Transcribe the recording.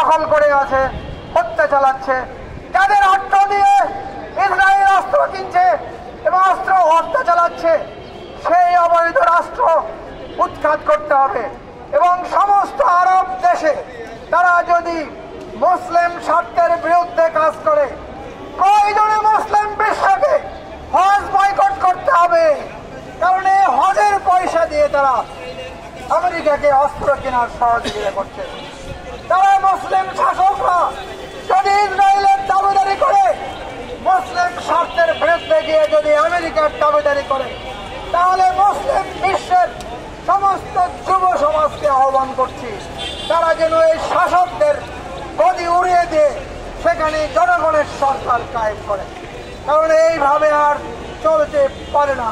দখল করে আছে, হত্যা চালাচ্ছে, যাদের অর্থ দিয়ে ইসরায়েল অস্ত্র কিনছে এবং অস্ত্র হত্যা চালাচ্ছে, সেই অবৈধ রাষ্ট্র উৎখাত করতে হবে। এবং সমস্ত আরব দেশে তারা যদি মুসলিম স্বার্থের বিরুদ্ধে কাজ করে, প্রয়োজনে মুসলিম বিশ্বকে হজ বয়কট করতে হবে। কারণ এই হজের পয়সা দিয়ে তারা আমেরিকাকে অস্ত্র কেনার সহযোগিতা করছে। তারা মুসলিম শাসকরা যদি ইসরায়েলের দাবিদারি করে, মুসলিম স্বার্থের বিরুদ্ধে গিয়ে যদি আমেরিকার দাবিদারি করে, তাহলে মুসলিম বিশ্বের সমস্ত যুব সমাজকে আহ্বান করছি, তারা যেন এই শাসকদের গদি উড়িয়ে দিয়ে সেখানে জনগণের সরকার কায়েম করে। কারণ এইভাবে আর চলতে পারে না।